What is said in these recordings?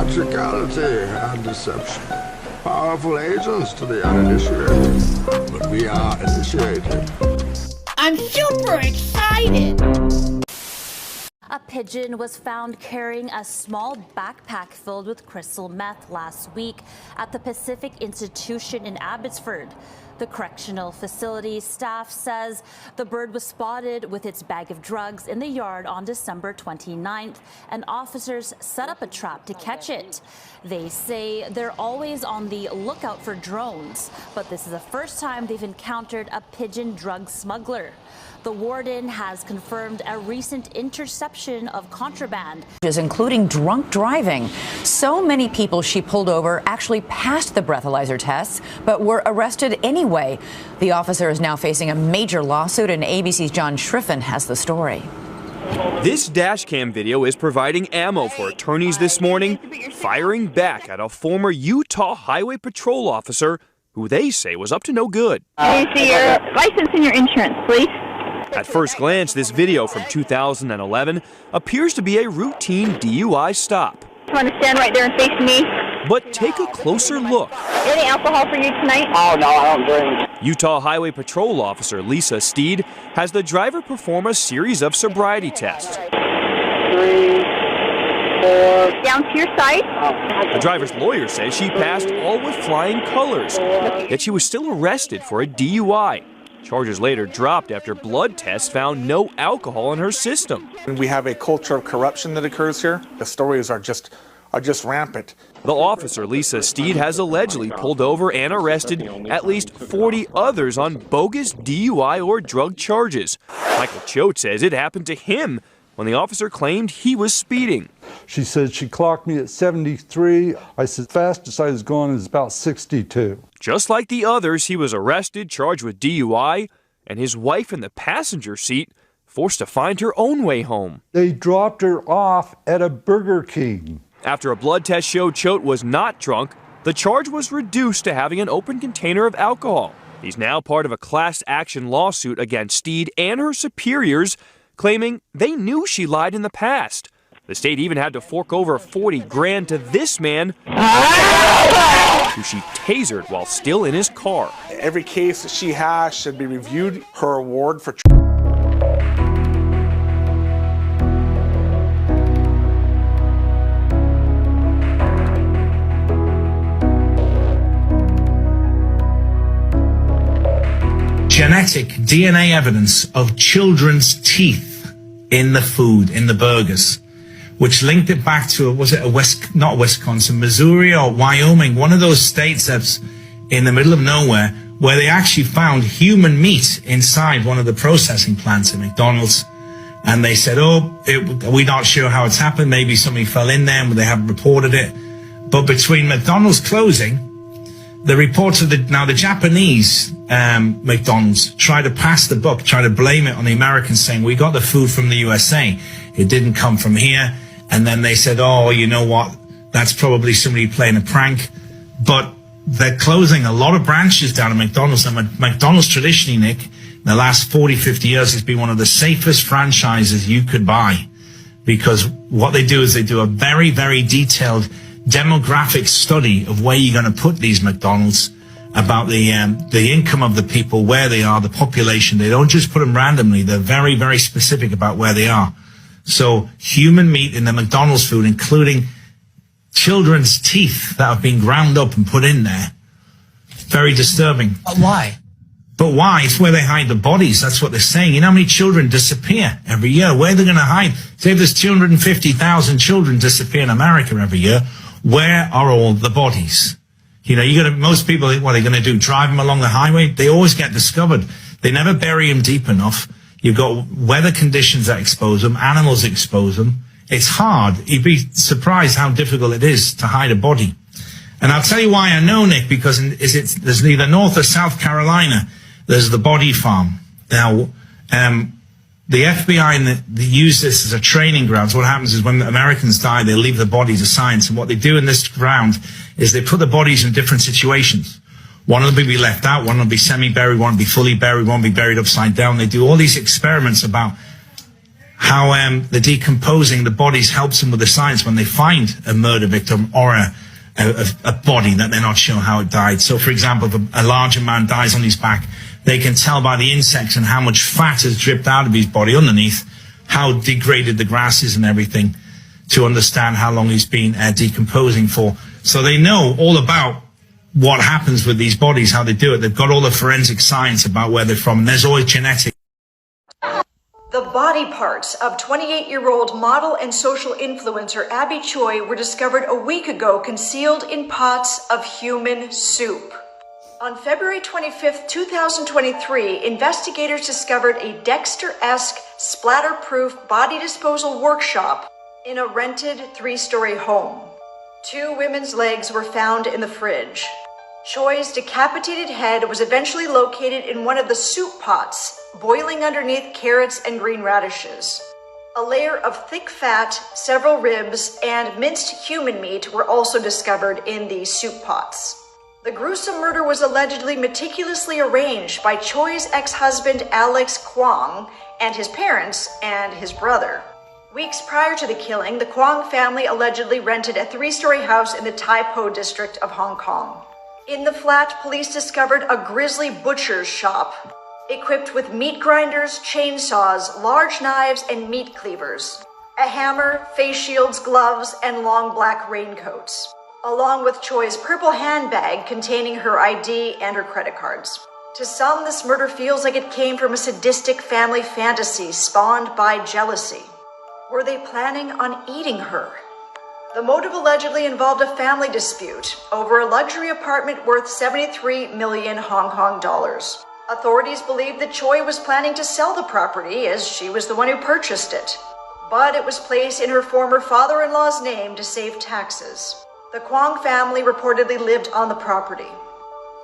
theatricality and deception. Powerful agents to the uninitiated, but we are initiated. I'm super excited! A pigeon was found carrying a small backpack filled with crystal meth last week at the Pacific Institution in Abbotsford. The correctional facility staff says the bird was spotted with its bag of drugs in the yard on December 29th, and officers set up a trap to catch it. They say they're always on the lookout for drones, but this is the first time they've encountered a pigeon drug smuggler. The warden has confirmed a recent interception of contraband, including drunk driving. So many people she pulled over actually passed the breathalyzer tests, but were arrested anyway. The officer is now facing a major lawsuit, and ABC's John Schriffen has the story. This dashcam video is providing ammo for attorneys this morning, firing back at a former Utah Highway Patrol officer who they say was up to no good. Can you see your license and your insurance, please? At first glance, this video from 2011 appears to be a routine DUI stop. You want to stand right there and face me? But take a closer look. Any alcohol for you tonight? Oh, no, I don't drink. Utah Highway Patrol officer Lisa Steed has the driver perform a series of sobriety tests. 3, 4. Down to your side. The driver's lawyer says she passed all with flying colors, yet she was still arrested for a DUI. Charges later dropped after blood tests found no alcohol in her system. We have a culture of corruption that occurs here. The stories are just rampant. The officer, Lisa Steed, has allegedly pulled over and arrested at least 40 others on bogus DUI or drug charges. Michael Choate says it happened to him when the officer claimed he was speeding. She said she clocked me at 73. I said fastest I was going is about 62. Just like the others, he was arrested, charged with DUI, and his wife in the passenger seat forced to find her own way home. They dropped her off at a Burger King. After a blood test showed Choate was not drunk, the charge was reduced to having an open container of alcohol. He's now part of a class action lawsuit against Steed and her superiors, claiming they knew she lied in the past. The state even had to fork over $40,000 to this man, who she tasered while still in his car. Every case that she has should be reviewed. Her award for genetic DNA evidence of children's teeth in the food, in the burgers, which linked it back to, was it not Wisconsin, Missouri or Wyoming, one of those states that's in the middle of nowhere, where they actually found human meat inside one of the processing plants at McDonald's. And they said, we're not sure how it's happened. Maybe somebody fell in there and they haven't reported it. But between McDonald's closing, the reports of the Japanese McDonald's tried to pass the buck, try to blame it on the Americans, saying, we got the food from the USA. It didn't come from here. And then they said, you know what? That's probably somebody playing a prank. But they're closing a lot of branches down at McDonald's. And McDonald's traditionally, Nick, in the last 40, 50 years, has been one of the safest franchises you could buy. Because what they do is they do a very, very detailed demographic study of where you're going to put these McDonald's, about the income of the people, where they are, the population. They don't just put them randomly. They're very, very specific about where they are. So human meat in the McDonald's food, including children's teeth that have been ground up and put in there. Very disturbing. Why? But why? It's where they hide the bodies. That's what they're saying. You know how many children disappear every year? Where are they going to hide? Say there's 250,000 children disappear in America every year. Where are all the bodies? You know, most people, what are they going to do? Drive them along the highway? They always get discovered. They never bury them deep enough. You've got weather conditions that expose them. Animals expose them. It's hard. You'd be surprised how difficult it is to hide a body. And I'll tell you why I know, Nick, because there's neither North or South Carolina. There's the body farm. Now, the FBI they use this as a training ground. So what happens is when Americans die, they leave the body to science. And what they do in this ground is they put the bodies in different situations. One will be left out, one will be semi-buried, one will be fully buried, one will be buried upside down. They do all these experiments about how the decomposing the bodies helps them with the science when they find a murder victim or a body that they're not sure how it died. So, for example, if a larger man dies on his back, they can tell by the insects and how much fat has dripped out of his body underneath, how degraded the grass is and everything, to understand how long he's been decomposing for. So they know all about what happens with these bodies, how they do it. They've got all the forensic science about where they're from, and there's always genetics. The body parts of 28-year-old model and social influencer Abby Choi were discovered a week ago concealed in pots of human soup. On February 25, 2023, investigators discovered a Dexter-esque, splatter-proof body disposal workshop in a rented 3-story home. 2 women's legs were found in the fridge. Choi's decapitated head was eventually located in one of the soup pots, boiling underneath carrots and green radishes. A layer of thick fat, several ribs, and minced human meat were also discovered in these soup pots. The gruesome murder was allegedly meticulously arranged by Choi's ex-husband Alex Kwong and his parents and his brother. Weeks prior to the killing, the Kwong family allegedly rented a 3-story house in the Tai Po district of Hong Kong. In the flat, police discovered a grisly butcher's shop, equipped with meat grinders, chainsaws, large knives, and meat cleavers, a hammer, face shields, gloves, and long black raincoats, along with Choi's purple handbag containing her ID and her credit cards. To some, this murder feels like it came from a sadistic family fantasy spawned by jealousy. Were they planning on eating her? The motive allegedly involved a family dispute over a luxury apartment worth 73 million Hong Kong dollars. Authorities believe that Choi was planning to sell the property as she was the one who purchased it, but it was placed in her former father-in-law's name to save taxes. The Kwong family reportedly lived on the property.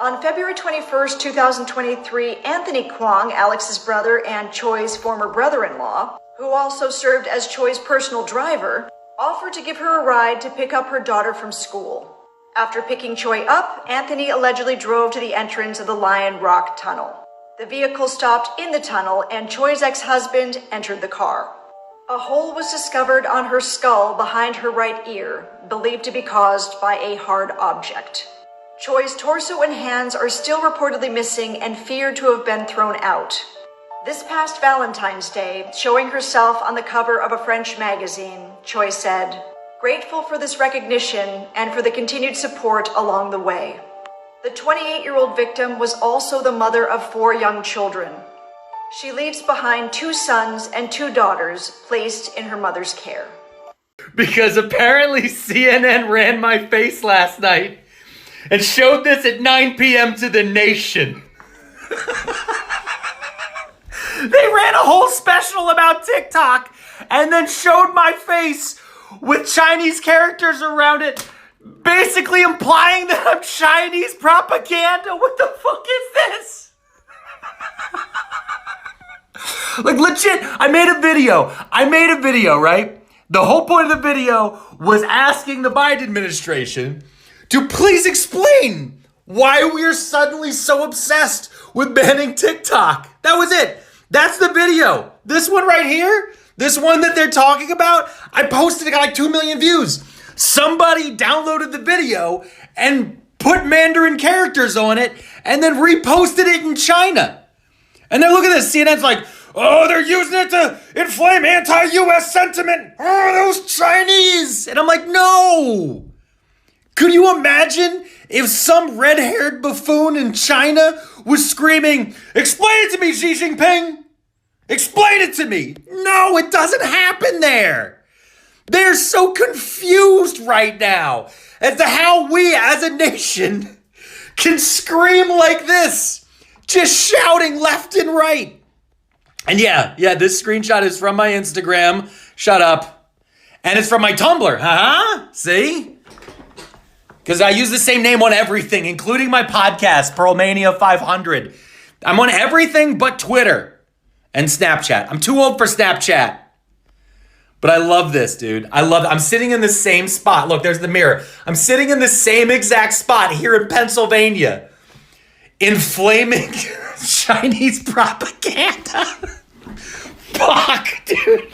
On February 21, 2023, Anthony Kwong, Alex's brother and Choi's former brother-in-law, who also served as Choi's personal driver, offered to give her a ride to pick up her daughter from school. After picking Choi up, Anthony allegedly drove to the entrance of the Lion Rock Tunnel. The vehicle stopped in the tunnel and Choi's ex-husband entered the car. A hole was discovered on her skull behind her right ear, believed to be caused by a hard object. Choi's torso and hands are still reportedly missing and feared to have been thrown out. This past Valentine's Day, showing herself on the cover of a French magazine, Choi said, "Grateful for this recognition and for the continued support along the way." The 28-year-old victim was also the mother of 4 young children. She leaves behind 2 sons and 2 daughters placed in her mother's care. Because apparently CNN ran my face last night and showed this at 9 p.m. to the nation. They ran a whole special about TikTok and then showed my face with Chinese characters around it, basically implying that I'm Chinese propaganda. What the fuck is this? Like, legit, I made a video, right? The whole point of the video was asking the Biden administration to please explain why we are suddenly so obsessed with banning TikTok. That was it. That's the video. This one right here, this one that they're talking about, I posted, it got like 2 million views. Somebody downloaded the video and put Mandarin characters on it and then reposted it in China. And then look at this, CNN's like, oh, they're using it to inflame anti-US sentiment. Oh, those Chinese. And I'm like, no. Could you imagine if some red-haired buffoon in China was screaming, explain it to me, Xi Jinping? Explain it to me. No, it doesn't happen there. They're so confused right now as to how we as a nation can scream like this, just shouting left and right. And yeah, this screenshot is from my Instagram. Shut up. And it's from my Tumblr. See? Because I use the same name on everything, including my podcast, Pearlmania 500. I'm on everything but Twitter and Snapchat. I'm too old for Snapchat. But I love this, dude. I love it. I'm sitting in the same spot. Look, there's the mirror. I'm sitting in the same exact spot here in Pennsylvania, inflaming Chinese propaganda. Fuck, dude.